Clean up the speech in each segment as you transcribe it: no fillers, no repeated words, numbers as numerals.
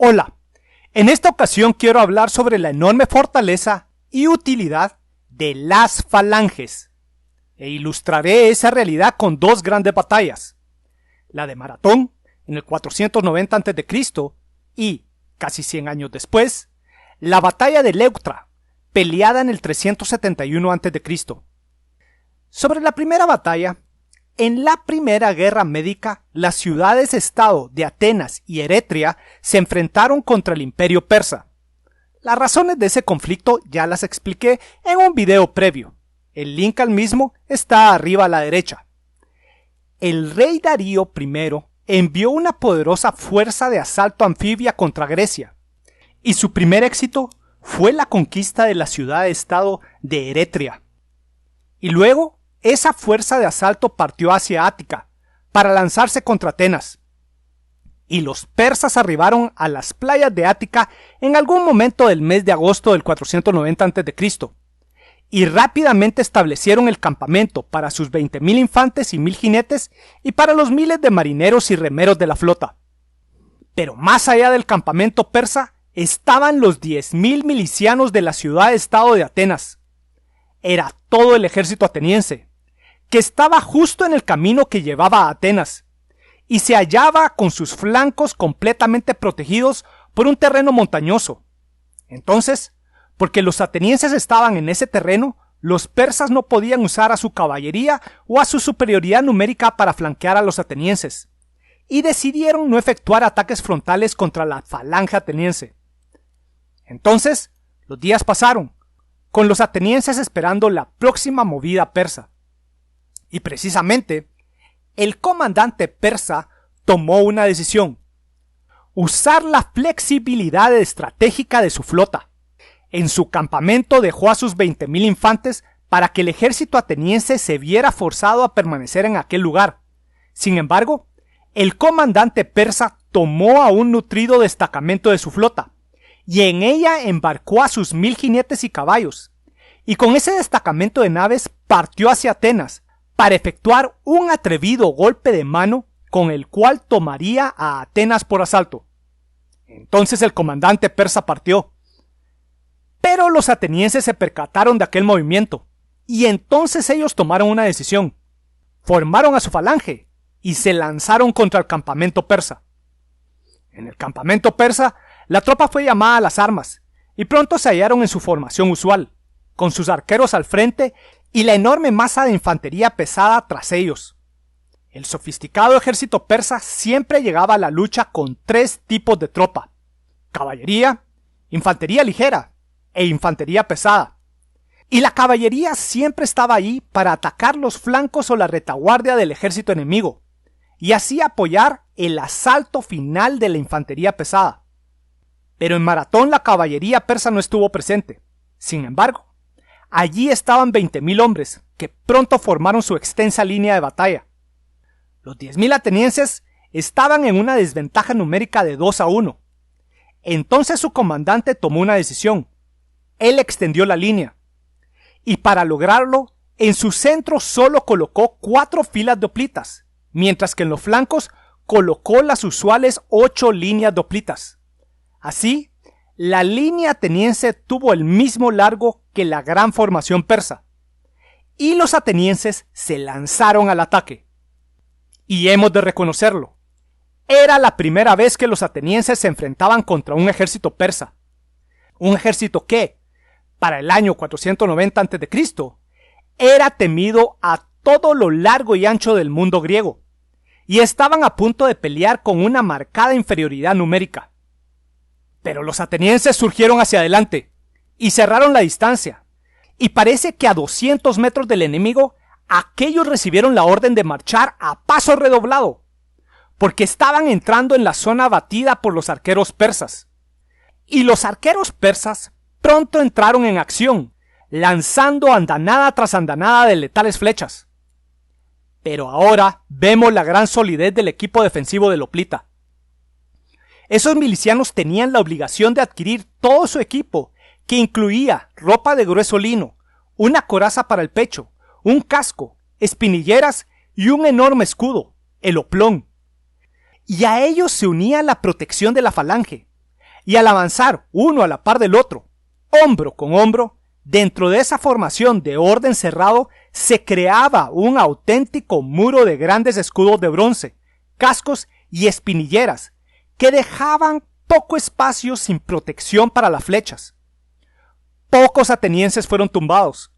Hola, en esta ocasión quiero hablar sobre la enorme fortaleza y utilidad de las falanges, e ilustraré esa realidad con dos grandes batallas, la de Maratón en el 490 a.C. y, casi 100 años después, la batalla de Leuctra, peleada en el 371 a.C. Sobre la primera batalla, en la primera guerra médica, las ciudades-estado de Atenas y Eretria se enfrentaron contra el imperio persa. Las razones de ese conflicto ya las expliqué en un video previo. El link al mismo está arriba a la derecha. El rey Darío I envió una poderosa fuerza de asalto anfibia contra Grecia, y su primer éxito fue la conquista de la ciudad-estado de Eretria. Y luego, esa fuerza de asalto partió hacia Ática para lanzarse contra Atenas. Y los persas arribaron a las playas de Ática en algún momento del mes de agosto del 490 a.C. y rápidamente establecieron el campamento para sus 20.000 infantes y 1.000 jinetes y para los miles de marineros y remeros de la flota. Pero más allá del campamento persa estaban los 10.000 milicianos de la ciudad-estado de Atenas. Era todo el ejército ateniense, que estaba justo en el camino que llevaba a Atenas, y se hallaba con sus flancos completamente protegidos por un terreno montañoso. Entonces, porque los atenienses estaban en ese terreno, los persas no podían usar a su caballería o a su superioridad numérica para flanquear a los atenienses, y decidieron no efectuar ataques frontales contra la falange ateniense. Entonces, los días pasaron, con los atenienses esperando la próxima movida persa. Y precisamente, el comandante persa tomó una decisión: usar la flexibilidad estratégica de su flota. En su campamento dejó a sus 20.000 infantes para que el ejército ateniense se viera forzado a permanecer en aquel lugar. Sin embargo, el comandante persa tomó a un nutrido destacamento de su flota, y en ella embarcó a sus 1.000 jinetes y caballos, y con ese destacamento de naves partió hacia Atenas, para efectuar un atrevido golpe de mano con el cual tomaría a Atenas por asalto. Entonces el comandante persa partió. Pero los atenienses se percataron de aquel movimiento, y entonces ellos tomaron una decisión. Formaron a su falange y se lanzaron contra el campamento persa. En el campamento persa, la tropa fue llamada a las armas, y pronto se hallaron en su formación usual, con sus arqueros al frente y la enorme masa de infantería pesada tras ellos. El sofisticado ejército persa siempre llegaba a la lucha con tres tipos de tropa: caballería, infantería ligera e infantería pesada. Y la caballería siempre estaba ahí para atacar los flancos o la retaguardia del ejército enemigo, y así apoyar el asalto final de la infantería pesada. Pero en Maratón la caballería persa no estuvo presente. Sin embargo, allí estaban 20.000 hombres, que pronto formaron su extensa línea de batalla. Los 10.000 atenienses estaban en una desventaja numérica de 2-1. Entonces su comandante tomó una decisión. Él extendió la línea, y para lograrlo, en su centro solo colocó 4 filas de hoplitas, mientras que en los flancos colocó las usuales 8 líneas de hoplitas. Así, la línea ateniense tuvo el mismo largo que la gran formación persa, y los atenienses se lanzaron al ataque. Y hemos de reconocerlo, era la primera vez que los atenienses se enfrentaban contra un ejército persa. Un ejército que, para el año 490 a.C., era temido a todo lo largo y ancho del mundo griego, y estaban a punto de pelear con una marcada inferioridad numérica. Pero los atenienses surgieron hacia adelante y cerraron la distancia, y parece que a 200 metros del enemigo, aquellos recibieron la orden de marchar a paso redoblado, porque estaban entrando en la zona batida por los arqueros persas. Y los arqueros persas pronto entraron en acción, lanzando andanada tras andanada de letales flechas. Pero ahora vemos la gran solidez del equipo defensivo del hoplita. Esos milicianos tenían la obligación de adquirir todo su equipo, que incluía ropa de grueso lino, una coraza para el pecho, un casco, espinilleras y un enorme escudo, el oplón. Y a ellos se unía la protección de la falange, Y al avanzar uno a la par del otro, hombro con hombro, dentro de esa formación de orden cerrado se creaba un auténtico muro de grandes escudos de bronce, cascos y espinilleras que dejaban poco espacio sin protección para las flechas. Pocos atenienses fueron tumbados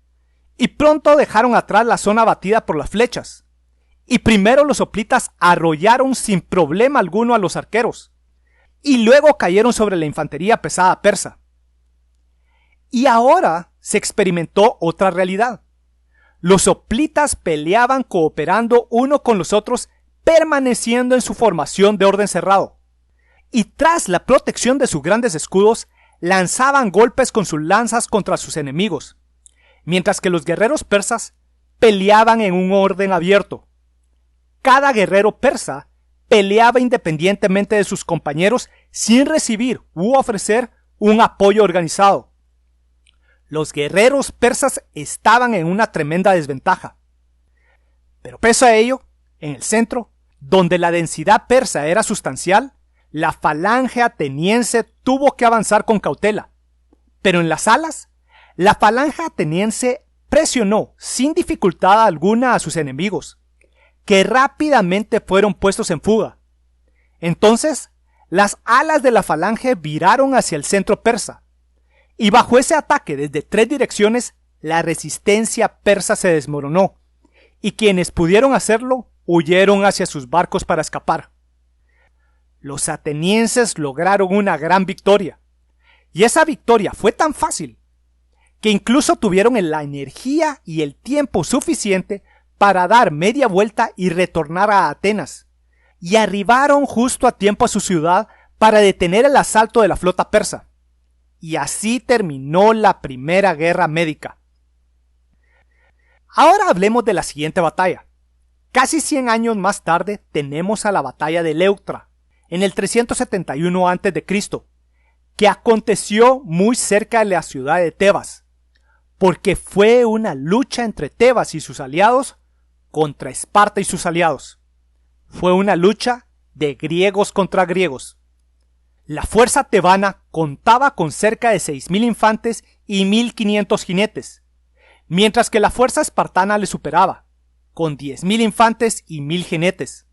y pronto dejaron atrás la zona batida por las flechas. Y primero los hoplitas arrollaron sin problema alguno a los arqueros y luego cayeron sobre la infantería pesada persa. Y ahora se experimentó otra realidad. Los hoplitas peleaban cooperando uno con los otros, permaneciendo en su formación de orden cerrado. Y tras la protección de sus grandes escudos, lanzaban golpes con sus lanzas contra sus enemigos, mientras que los guerreros persas peleaban en un orden abierto. Cada guerrero persa peleaba independientemente de sus compañeros sin recibir u ofrecer un apoyo organizado. Los guerreros persas estaban en una tremenda desventaja. Pero pese a ello, en el centro, donde la densidad persa era sustancial, la falange ateniense tuvo que avanzar con cautela. Pero en las alas, la falange ateniense presionó sin dificultad alguna a sus enemigos, que rápidamente fueron puestos en fuga. Entonces, las alas de la falange viraron hacia el centro persa, y bajo ese ataque desde 3 direcciones, la resistencia persa se desmoronó, y quienes pudieron hacerlo huyeron hacia sus barcos para escapar. Los atenienses lograron una gran victoria, y esa victoria fue tan fácil que incluso tuvieron la energía y el tiempo suficiente para dar media vuelta y retornar a Atenas, y arribaron justo a tiempo a su ciudad para detener el asalto de la flota persa. Y así terminó la primera guerra médica. Ahora hablemos de la siguiente batalla. Casi 100 años más tarde tenemos a la batalla de Leuctra, en el 371 a.C., que aconteció muy cerca de la ciudad de Tebas, porque fue una lucha entre Tebas y sus aliados contra Esparta y sus aliados. Fue una lucha de griegos contra griegos. La fuerza tebana contaba con cerca de 6.000 infantes y 1.500 jinetes, mientras que la fuerza espartana le superaba, con 10.000 infantes y 1.000 jinetes.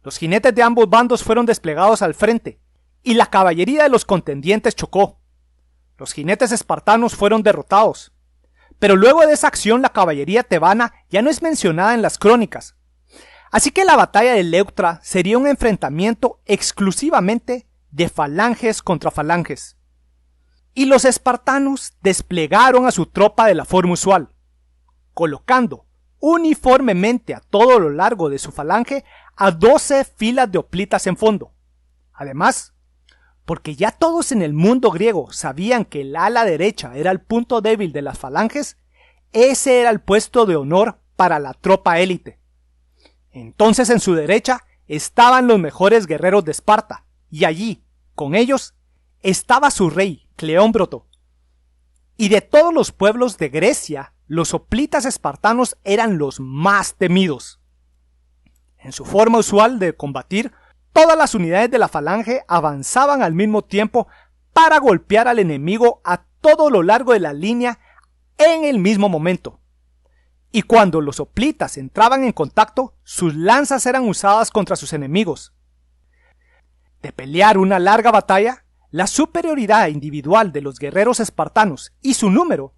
Los jinetes de ambos bandos fueron desplegados al frente, y la caballería de los contendientes chocó. Los jinetes espartanos fueron derrotados, pero luego de esa acción la caballería tebana ya no es mencionada en las crónicas. Así que la batalla de Leuctra sería un enfrentamiento exclusivamente de falanges contra falanges. Y los espartanos desplegaron a su tropa de la forma usual, colocando uniformemente a todo lo largo de su falange a 12 filas de hoplitas en fondo. Además, porque ya todos en el mundo griego sabían que el ala derecha era el punto débil de las falanges, ese era el puesto de honor para la tropa élite. Entonces en su derecha estaban los mejores guerreros de Esparta, y allí, con ellos, estaba su rey, Cleómbroto. Y de todos los pueblos de Grecia, los hoplitas espartanos eran los más temidos. En su forma usual de combatir, todas las unidades de la falange avanzaban al mismo tiempo para golpear al enemigo a todo lo largo de la línea en el mismo momento. Y cuando los hoplitas entraban en contacto, sus lanzas eran usadas contra sus enemigos. De pelear una larga batalla, la superioridad individual de los guerreros espartanos y su número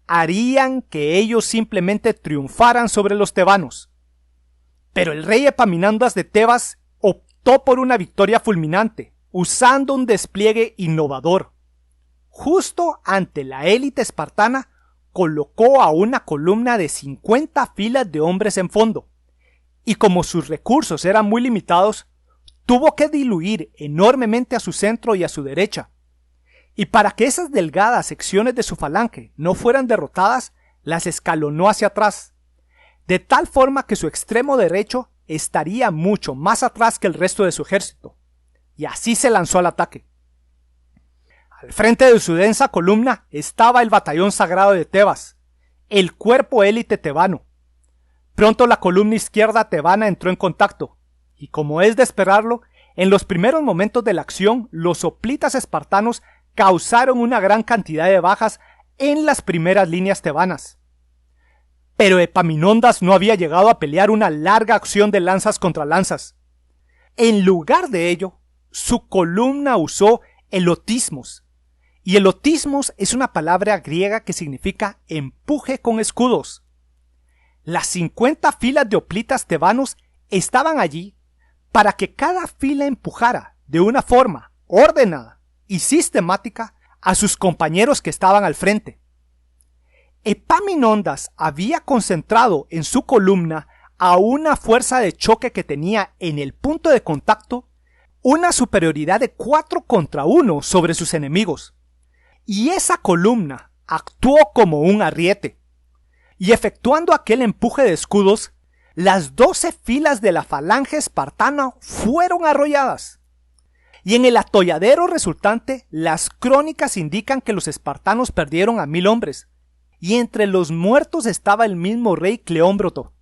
harían que ellos simplemente triunfaran sobre los tebanos. Pero el rey Epaminondas de Tebas optó por una victoria fulminante, usando un despliegue innovador. Justo ante la élite espartana, colocó a una columna de 50 filas de hombres en fondo, y como sus recursos eran muy limitados, tuvo que diluir enormemente a su centro y a su derecha. Y para que esas delgadas secciones de su falange no fueran derrotadas, las escalonó hacia atrás, de tal forma que su extremo derecho estaría mucho más atrás que el resto de su ejército, y así se lanzó al ataque. Al frente de su densa columna estaba el batallón sagrado de Tebas, el cuerpo élite tebano. Pronto la columna izquierda tebana entró en contacto, y como es de esperarlo, En los primeros momentos de la acción, los hoplitas espartanos causaron una gran cantidad de bajas en las primeras líneas tebanas. Pero Epaminondas no había llegado a pelear una larga acción de lanzas contra lanzas. En lugar de ello, su columna usó elotismos. Y elotismos es una palabra griega que significa empuje con escudos. Las 50 filas de hoplitas tebanos estaban allí para que cada fila empujara de una forma ordenada y sistemática a sus compañeros que estaban al frente. Epaminondas había concentrado en su columna a una fuerza de choque que tenía en el punto de contacto una superioridad de 4 contra 1 sobre sus enemigos. Y esa columna actuó como un arriete. Y efectuando aquel empuje de escudos, las 12 filas de la falange espartana fueron arrolladas. Y en el atolladero resultante, las crónicas indican que los espartanos perdieron a 1000 hombres, y entre los muertos estaba el mismo rey Cleómbroto.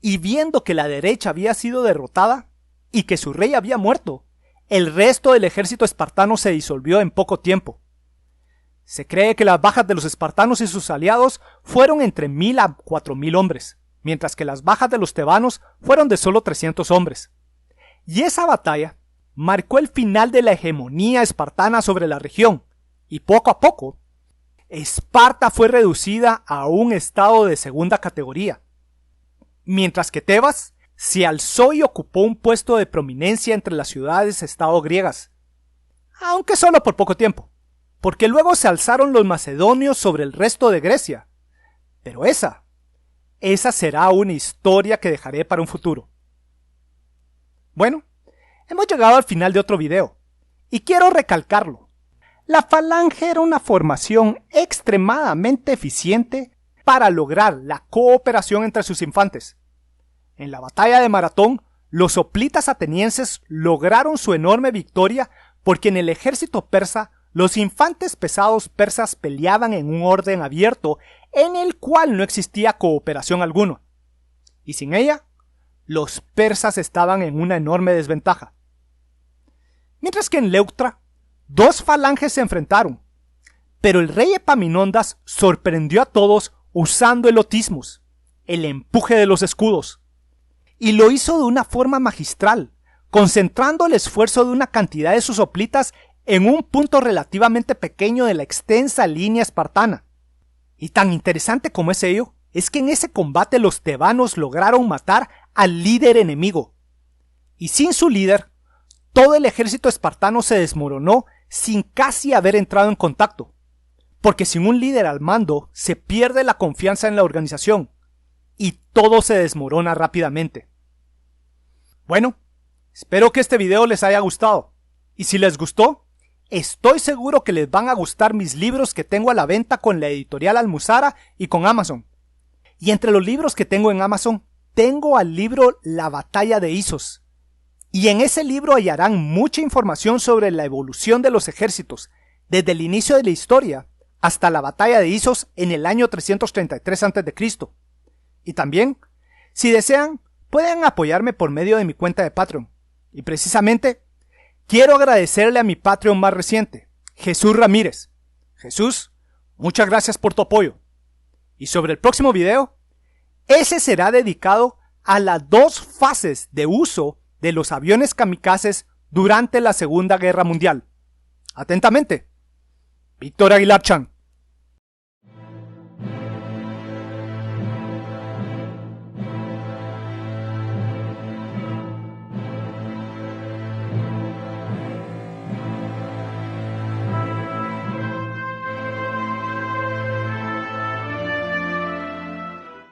Y viendo que la derecha había sido derrotada, y que su rey había muerto, el resto del ejército espartano se disolvió en poco tiempo. Se cree que las bajas de los espartanos y sus aliados fueron entre 1000 a 4000 hombres, mientras que las bajas de los tebanos fueron de solo 300 hombres. Y esa batalla marcó el final de la hegemonía espartana sobre la región, y poco a poco, Esparta fue reducida a un estado de segunda categoría, mientras que Tebas se alzó y ocupó un puesto de prominencia entre las ciudades-estado griegas, aunque solo por poco tiempo, porque luego se alzaron los macedonios sobre el resto de Grecia. Pero esa será una historia que dejaré para un futuro. Bueno, hemos llegado al final de otro video, y quiero recalcarlo. La falange era una formación extremadamente eficiente para lograr la cooperación entre sus infantes. En la batalla de Maratón, los hoplitas atenienses lograron su enorme victoria porque en el ejército persa, los infantes pesados persas peleaban en un orden abierto en el cual no existía cooperación alguna. Y sin ella, los persas estaban en una enorme desventaja. Mientras que en Leuctra, 2 falanges se enfrentaron, pero el rey Epaminondas sorprendió a todos usando elotismos, el empuje de los escudos, y lo hizo de una forma magistral, concentrando el esfuerzo de una cantidad de sus hoplitas en un punto relativamente pequeño de la extensa línea espartana. Y tan interesante como es ello, es que en ese combate los tebanos lograron matar al líder enemigo. Y sin su líder, todo el ejército espartano se desmoronó sin casi haber entrado en contacto. Porque sin un líder al mando, se pierde la confianza en la organización, y todo se desmorona rápidamente. Bueno, espero que este video les haya gustado, y si les gustó, estoy seguro que les van a gustar mis libros que tengo a la venta con la editorial Almuzara y con Amazon. Y entre los libros que tengo en Amazon, tengo al libro La batalla de Isos. Y en ese libro hallarán mucha información sobre la evolución de los ejércitos, desde el inicio de la historia hasta la batalla de Isos en el año 333 a.C. Y también, si desean, pueden apoyarme por medio de mi cuenta de Patreon. Y precisamente, quiero agradecerle a mi Patreon más reciente, Jesús Ramírez. Jesús, muchas gracias por tu apoyo. Y sobre el próximo video, ese será dedicado a las 2 fases de uso de los aviones kamikazes durante la Segunda Guerra Mundial. Atentamente, Víctor Aguilar Chan.